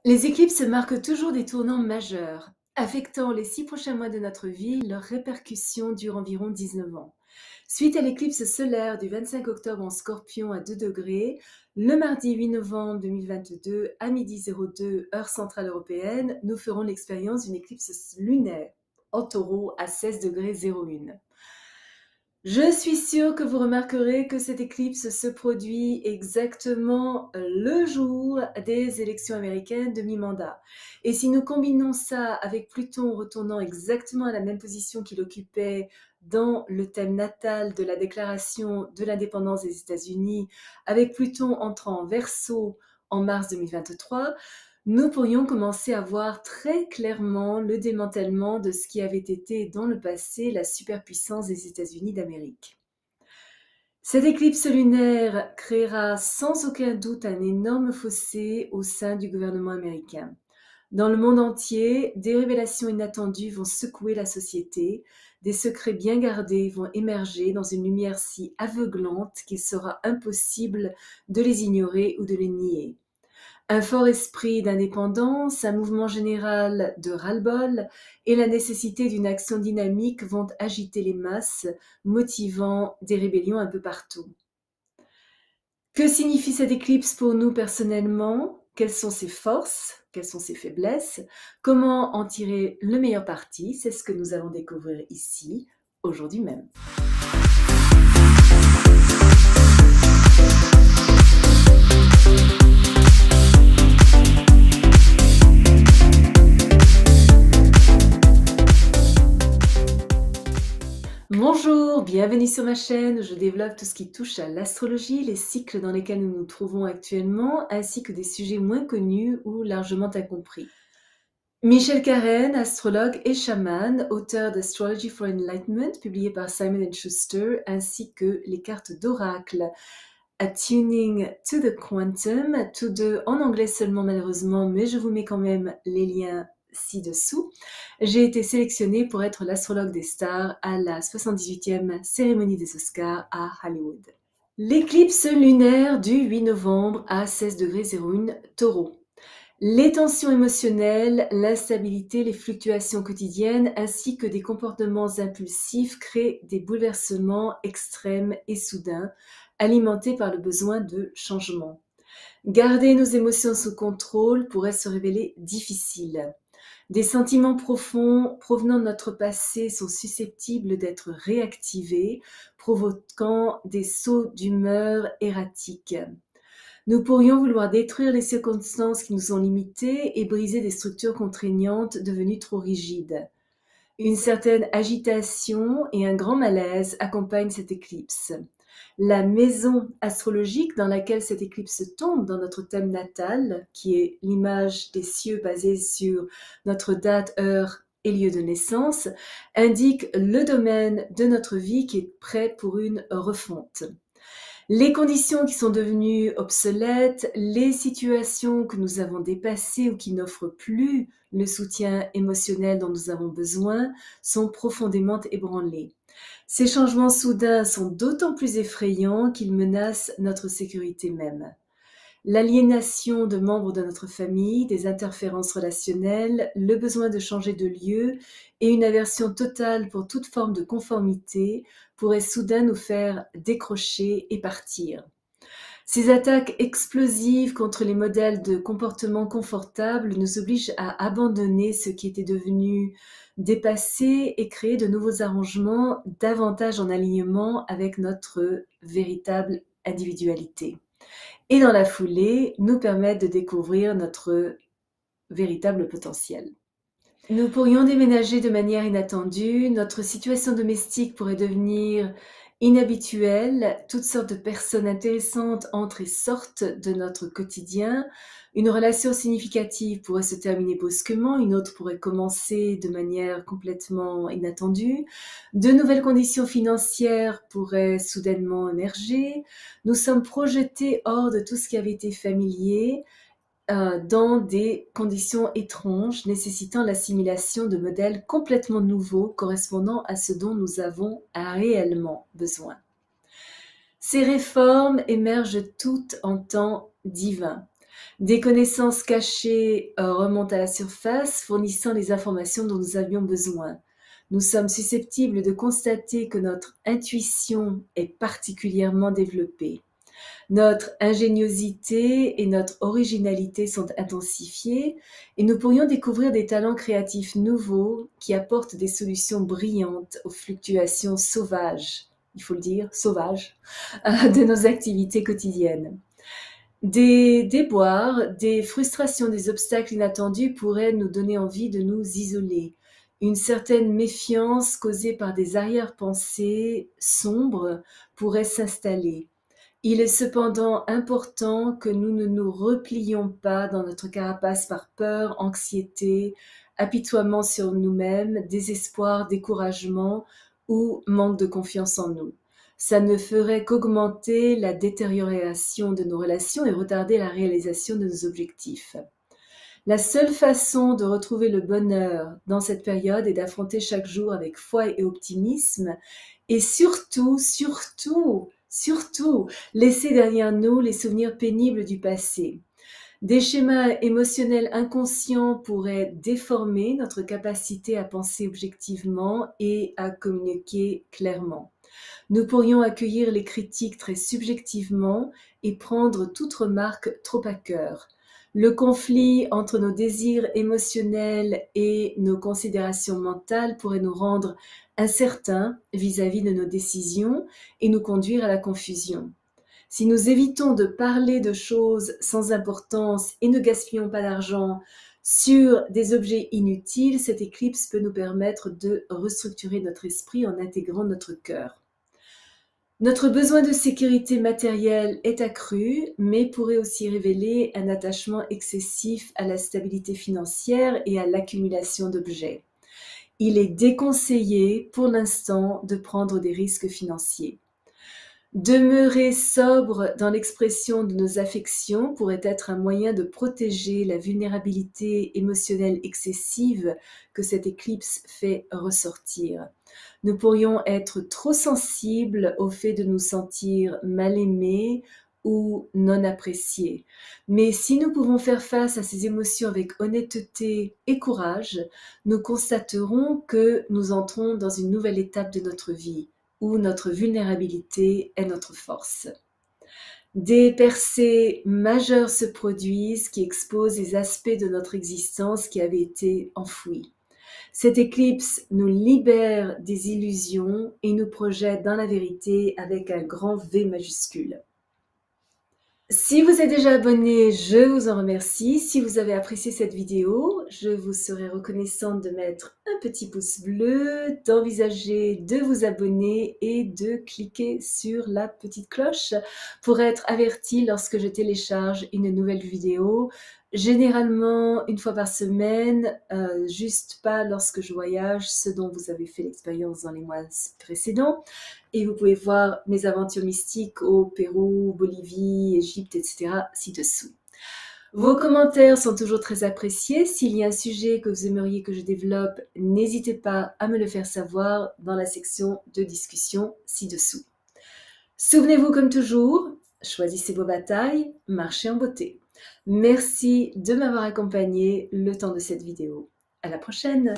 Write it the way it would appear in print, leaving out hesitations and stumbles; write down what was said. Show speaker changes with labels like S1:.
S1: Les éclipses marquent toujours des tournants majeurs, affectant les 6 prochains mois de notre vie. Leurs répercussions durent environ 19 ans. Suite à l'éclipse solaire du 25 octobre en Scorpion à 2 degrés, le mardi 8 novembre 2022 à midi 02 heure centrale européenne, nous ferons l'expérience d'une éclipse lunaire en Taureau à 16 degrés 01. Je suis sûre que vous remarquerez que cette éclipse se produit exactement le jour des élections américaines de mi-mandat. Et si nous combinons ça avec Pluton retournant exactement à la même position qu'il occupait dans le thème natal de la déclaration de l'indépendance des États-Unis, avec Pluton entrant en Verseau en mars 2023, nous pourrions commencer à voir très clairement le démantèlement de ce qui avait été dans le passé la superpuissance des États-Unis d'Amérique. Cette éclipse lunaire créera sans aucun doute un énorme fossé au sein du gouvernement américain. Dans le monde entier, des révélations inattendues vont secouer la société, des secrets bien gardés vont émerger dans une lumière si aveuglante qu'il sera impossible de les ignorer ou de les nier. Un fort esprit d'indépendance, un mouvement général de ras-le-bol et la nécessité d'une action dynamique vont agiter les masses, motivant des rébellions un peu partout. Que signifie cette éclipse pour nous personnellement? Quelles sont ses forces? Quelles sont ses faiblesses? Comment en tirer le meilleur parti? C'est ce que nous allons découvrir ici, aujourd'hui même. Bonjour, bienvenue sur ma chaîne où je développe tout ce qui touche à l'astrologie, les cycles dans lesquels nous nous trouvons actuellement, ainsi que des sujets moins connus ou largement incompris. Michel Carène, astrologue et chaman, auteur d'Astrology for Enlightenment, publié par Simon & Schuster, ainsi que les cartes d'oracle Attuning to the Quantum, tous deux en anglais seulement malheureusement, mais je vous mets quand même les liens ci-dessous. J'ai été sélectionnée pour être l'astrologue des stars à la 78e cérémonie des Oscars à Hollywood. L'éclipse lunaire du 8 novembre à 16 degrés 01 Taureau. Les tensions émotionnelles, l'instabilité, les fluctuations quotidiennes ainsi que des comportements impulsifs créent des bouleversements extrêmes et soudains, alimentés par le besoin de changement. Garder nos émotions sous contrôle pourrait se révéler difficile. Des sentiments profonds provenant de notre passé sont susceptibles d'être réactivés, provoquant des sauts d'humeur erratiques. Nous pourrions vouloir détruire les circonstances qui nous ont limités et briser des structures contraignantes devenues trop rigides. Une certaine agitation et un grand malaise accompagnent cette éclipse. La maison astrologique dans laquelle cette éclipse tombe dans notre thème natal, qui est l'image des cieux basée sur notre date, heure et lieu de naissance, indique le domaine de notre vie qui est prêt pour une refonte. Les conditions qui sont devenues obsolètes, les situations que nous avons dépassées ou qui n'offrent plus le soutien émotionnel dont nous avons besoin sont profondément ébranlées. Ces changements soudains sont d'autant plus effrayants qu'ils menacent notre sécurité même. L'aliénation de membres de notre famille, des interférences relationnelles, le besoin de changer de lieu et une aversion totale pour toute forme de conformité pourraient soudain nous faire décrocher et partir. Ces attaques explosives contre les modèles de comportement confortables nous obligent à abandonner ce qui était devenu dépassé et créer de nouveaux arrangements davantage en alignement avec notre véritable individualité. Et dans la foulée, nous permettre de découvrir notre véritable potentiel. Nous pourrions déménager de manière inattendue, notre situation domestique pourrait devenir inhabituelle, toutes sortes de personnes intéressantes entrent et sortent de notre quotidien, une relation significative pourrait se terminer brusquement, une autre pourrait commencer de manière complètement inattendue, de nouvelles conditions financières pourraient soudainement émerger, nous sommes projetés hors de tout ce qui avait été familier, dans des conditions étranges nécessitant l'assimilation de modèles complètement nouveaux correspondant à ce dont nous avons réellement besoin. Ces réformes émergent toutes en temps divin. Des connaissances cachées remontent à la surface, fournissant les informations dont nous avions besoin. Nous sommes susceptibles de constater que notre intuition est particulièrement développée. Notre ingéniosité et notre originalité sont intensifiées et nous pourrions découvrir des talents créatifs nouveaux qui apportent des solutions brillantes aux fluctuations sauvages, il faut le dire, sauvages, de nos activités quotidiennes. Des déboires, des frustrations, des obstacles inattendus pourraient nous donner envie de nous isoler. Une certaine méfiance causée par des arrière-pensées sombres pourrait s'installer. Il est cependant important que nous ne nous replions pas dans notre carapace par peur, anxiété, apitoiement sur nous-mêmes, désespoir, découragement ou manque de confiance en nous. Ça ne ferait qu'augmenter la détérioration de nos relations et retarder la réalisation de nos objectifs. La seule façon de retrouver le bonheur dans cette période est d'affronter chaque jour avec foi et optimisme et surtout, laisser derrière nous les souvenirs pénibles du passé. Des schémas émotionnels inconscients pourraient déformer notre capacité à penser objectivement et à communiquer clairement. Nous pourrions accueillir les critiques très subjectivement et prendre toute remarque trop à cœur. Le conflit entre nos désirs émotionnels et nos considérations mentales pourrait nous rendre incertains vis-à-vis de nos décisions et nous conduire à la confusion. Si nous évitons de parler de choses sans importance et ne gaspillons pas d'argent sur des objets inutiles, cette éclipse peut nous permettre de restructurer notre esprit en intégrant notre cœur. Notre besoin de sécurité matérielle est accru, mais pourrait aussi révéler un attachement excessif à la stabilité financière et à l'accumulation d'objets. Il est déconseillé pour l'instant de prendre des risques financiers. Demeurer sobre dans l'expression de nos affections pourrait être un moyen de protéger la vulnérabilité émotionnelle excessive que cette éclipse fait ressortir. Nous pourrions être trop sensibles au fait de nous sentir mal aimés ou non appréciés. Mais si nous pouvons faire face à ces émotions avec honnêteté et courage, nous constaterons que nous entrons dans une nouvelle étape de notre vie, où notre vulnérabilité est notre force. Des percées majeures se produisent qui exposent les aspects de notre existence qui avaient été enfouis. Cette éclipse nous libère des illusions et nous projette dans la vérité avec un grand V majuscule. Si vous êtes déjà abonné, je vous en remercie. Si vous avez apprécié cette vidéo, je vous serai reconnaissante de mettre un petit pouce bleu, d'envisager de vous abonner et de cliquer sur la petite cloche pour être averti lorsque je télécharge une nouvelle vidéo. Généralement, une fois par semaine, juste pas lorsque je voyage, ce dont vous avez fait l'expérience dans les mois précédents. Et vous pouvez voir mes aventures mystiques au Pérou, Bolivie, Égypte, etc. ci-dessous. Vos commentaires sont toujours très appréciés. S'il y a un sujet que vous aimeriez que je développe, n'hésitez pas à me le faire savoir dans la section de discussion ci-dessous. Souvenez-vous comme toujours, choisissez vos batailles, marchez en beauté. Merci de m'avoir accompagné le temps de cette vidéo. À la prochaine!